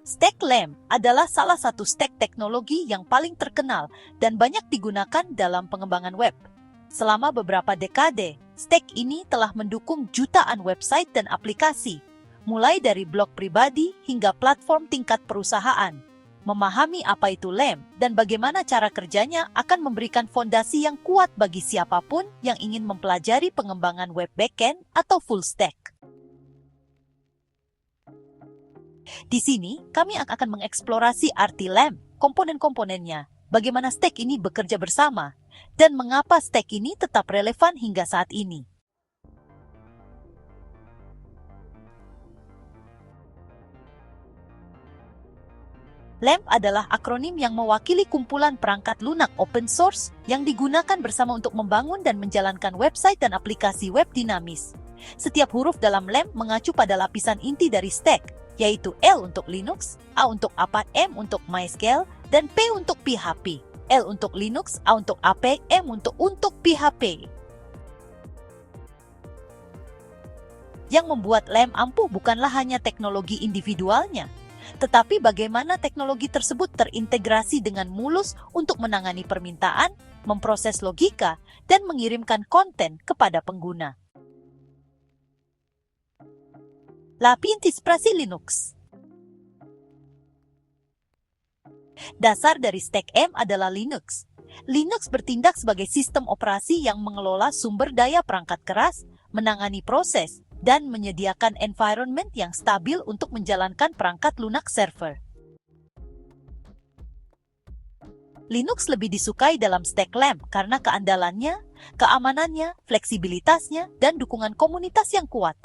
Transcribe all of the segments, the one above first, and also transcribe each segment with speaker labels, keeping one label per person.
Speaker 1: Stack LAMP adalah salah satu stack teknologi yang paling terkenal dan banyak digunakan dalam pengembangan web. Selama beberapa dekade, stack ini telah mendukung jutaan website dan aplikasi, mulai dari blog pribadi hingga platform tingkat perusahaan. Memahami apa itu LAMP dan bagaimana cara kerjanya akan memberikan fondasi yang kuat bagi siapapun yang ingin mempelajari pengembangan web backend atau full stack. Di sini, kami akan mengeksplorasi arti LAMP, komponen-komponennya, bagaimana stack ini bekerja bersama, dan mengapa stack ini tetap relevan hingga saat ini. LAMP adalah akronim yang mewakili kumpulan perangkat lunak open source yang digunakan bersama untuk membangun dan menjalankan website dan aplikasi web dinamis. Setiap huruf dalam LAMP mengacu pada lapisan inti dari stack, yaitu L untuk Linux, A untuk APA, M untuk MySQL, dan P untuk PHP. L untuk Linux, A untuk AP, M untuk PHP. Yang membuat LAMP ampuh bukanlah hanya teknologi individualnya, tetapi bagaimana teknologi tersebut terintegrasi dengan mulus untuk menangani permintaan, memproses logika, dan mengirimkan konten kepada pengguna. Lapintisprasi Linux. Dasar dari stack M adalah Linux. Linux bertindak sebagai sistem operasi yang mengelola sumber daya perangkat keras, menangani proses, dan menyediakan environment yang stabil untuk menjalankan perangkat lunak server. Linux lebih disukai dalam stack LAMP karena keandalannya, keamanannya, fleksibilitasnya, dan dukungan komunitas yang kuat.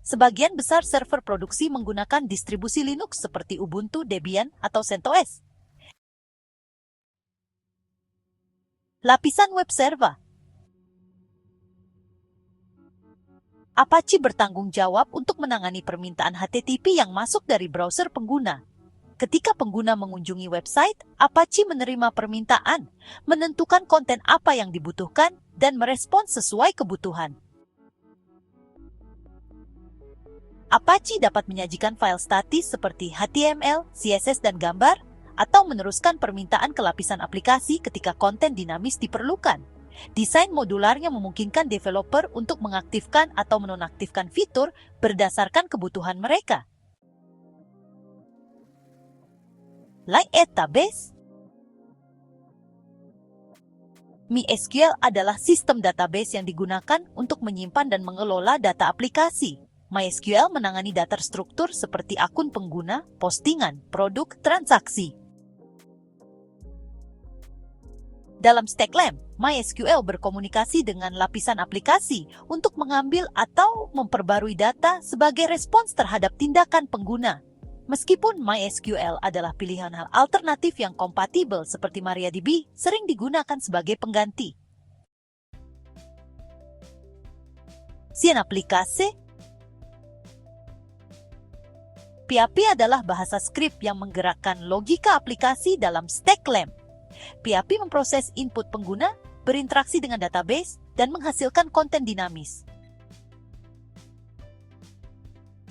Speaker 1: Sebagian besar server produksi menggunakan distribusi Linux seperti Ubuntu, Debian, atau CentOS. Lapisan web server. Apache bertanggung jawab untuk menangani permintaan HTTP yang masuk dari browser pengguna. Ketika pengguna mengunjungi website, Apache menerima permintaan, menentukan konten apa yang dibutuhkan, dan merespons sesuai kebutuhan. Apache dapat menyajikan file statis seperti HTML, CSS, dan gambar, atau meneruskan permintaan ke lapisan aplikasi ketika konten dinamis diperlukan. Desain modularnya memungkinkan developer untuk mengaktifkan atau menonaktifkan fitur berdasarkan kebutuhan mereka. Like database. MySQL adalah sistem database yang digunakan untuk menyimpan dan mengelola data aplikasi. MySQL menangani data struktur seperti akun pengguna, postingan, produk, transaksi. Dalam stack LAMP, MySQL berkomunikasi dengan lapisan aplikasi untuk mengambil atau memperbarui data sebagai respons terhadap tindakan pengguna. Meskipun MySQL adalah pilihan hal alternatif yang kompatibel seperti MariaDB, sering digunakan sebagai pengganti. Sien aplikasi. PHP adalah bahasa skrip yang menggerakkan logika aplikasi dalam stack LAMP. PHP memproses input pengguna, berinteraksi dengan database, dan menghasilkan konten dinamis.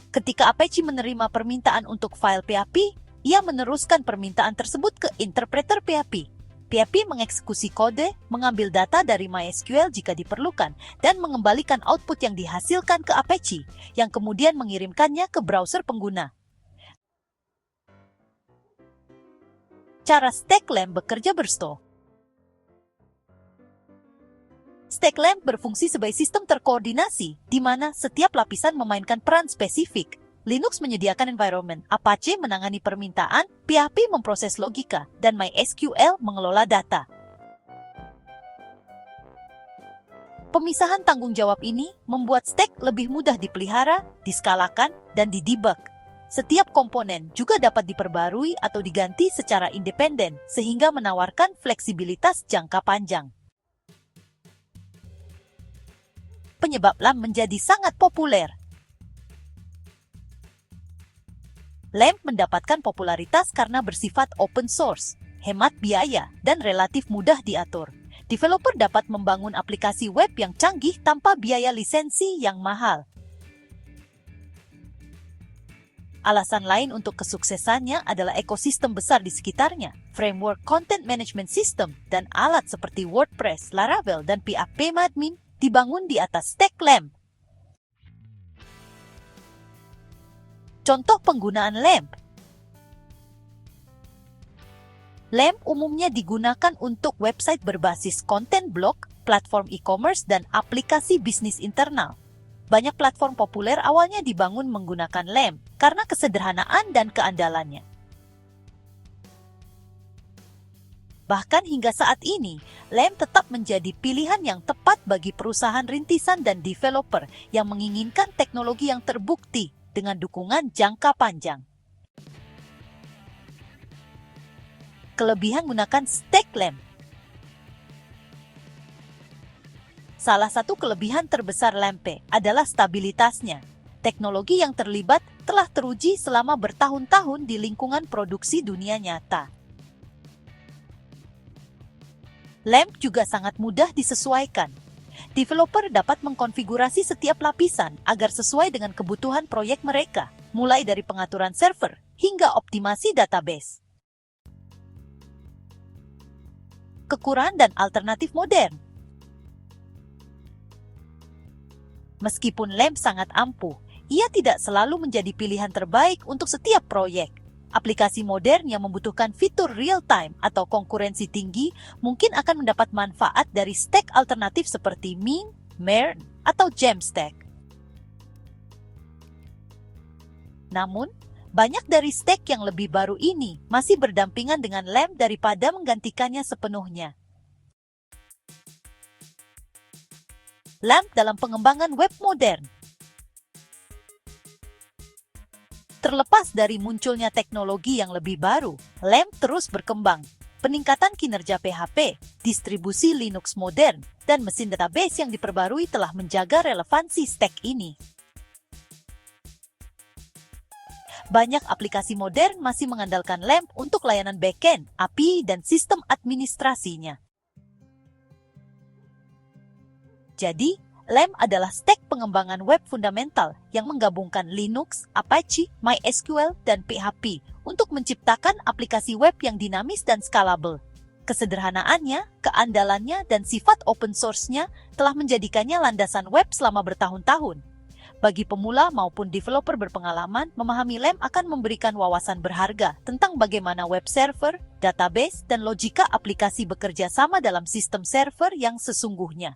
Speaker 1: Ketika Apache menerima permintaan untuk file PHP, ia meneruskan permintaan tersebut ke interpreter PHP. PHP mengeksekusi kode, mengambil data dari MySQL jika diperlukan, dan mengembalikan output yang dihasilkan ke Apache, yang kemudian mengirimkannya ke browser pengguna. Cara stack LAMP bekerja bersto. Stack LAMP berfungsi sebagai sistem terkoordinasi, di mana setiap lapisan memainkan peran spesifik. Linux menyediakan environment, Apache menangani permintaan, PHP memproses logika, dan MySQL mengelola data. Pemisahan tanggung jawab ini membuat stack lebih mudah dipelihara, diskalakan, dan didebug. Setiap komponen juga dapat diperbarui atau diganti secara independen, sehingga menawarkan fleksibilitas jangka panjang. Penyebab LAMP menjadi sangat populer. LAMP mendapatkan popularitas karena bersifat open source, hemat biaya, dan relatif mudah diatur. Developer dapat membangun aplikasi web yang canggih tanpa biaya lisensi yang mahal. Alasan lain untuk kesuksesannya adalah ekosistem besar di sekitarnya, framework content management system, dan alat seperti WordPress, Laravel, dan PHP-Admin dibangun di atas stack LAMP. Contoh penggunaan LAMP. LAMP umumnya digunakan untuk website berbasis konten blog, platform e-commerce, dan aplikasi bisnis internal. Banyak platform populer awalnya dibangun menggunakan LAMP karena kesederhanaan dan keandalannya. Bahkan hingga saat ini, LAMP tetap menjadi pilihan yang tepat bagi perusahaan rintisan dan developer yang menginginkan teknologi yang terbukti dengan dukungan jangka panjang. Kelebihan menggunakan stack LAMP. Salah satu kelebihan terbesar LAMP adalah stabilitasnya. Teknologi yang terlibat telah teruji selama bertahun-tahun di lingkungan produksi dunia nyata. LAMP juga sangat mudah disesuaikan. Developer dapat mengkonfigurasi setiap lapisan agar sesuai dengan kebutuhan proyek mereka, mulai dari pengaturan server hingga optimasi database. Kekurangan dan alternatif modern. Meskipun LAMP sangat ampuh, ia tidak selalu menjadi pilihan terbaik untuk setiap proyek. Aplikasi modern yang membutuhkan fitur real-time atau konkurensi tinggi mungkin akan mendapat manfaat dari stack alternatif seperti Mint, Mern, atau Jamstack. Namun, banyak dari stack yang lebih baru ini masih berdampingan dengan LAMP daripada menggantikannya sepenuhnya. LAMP dalam pengembangan web modern. Terlepas dari munculnya teknologi yang lebih baru, LAMP terus berkembang. Peningkatan kinerja PHP, distribusi Linux modern, dan mesin database yang diperbarui telah menjaga relevansi stack ini. Banyak aplikasi modern masih mengandalkan LAMP untuk layanan backend, API, dan sistem administrasinya. Jadi, LAMP adalah stack pengembangan web fundamental yang menggabungkan Linux, Apache, MySQL, dan PHP untuk menciptakan aplikasi web yang dinamis dan scalable. Kesederhanaannya, keandalannya, dan sifat open source-nya telah menjadikannya landasan web selama bertahun-tahun. Bagi pemula maupun developer berpengalaman, memahami LAMP akan memberikan wawasan berharga tentang bagaimana web server, database, dan logika aplikasi bekerja sama dalam sistem server yang sesungguhnya.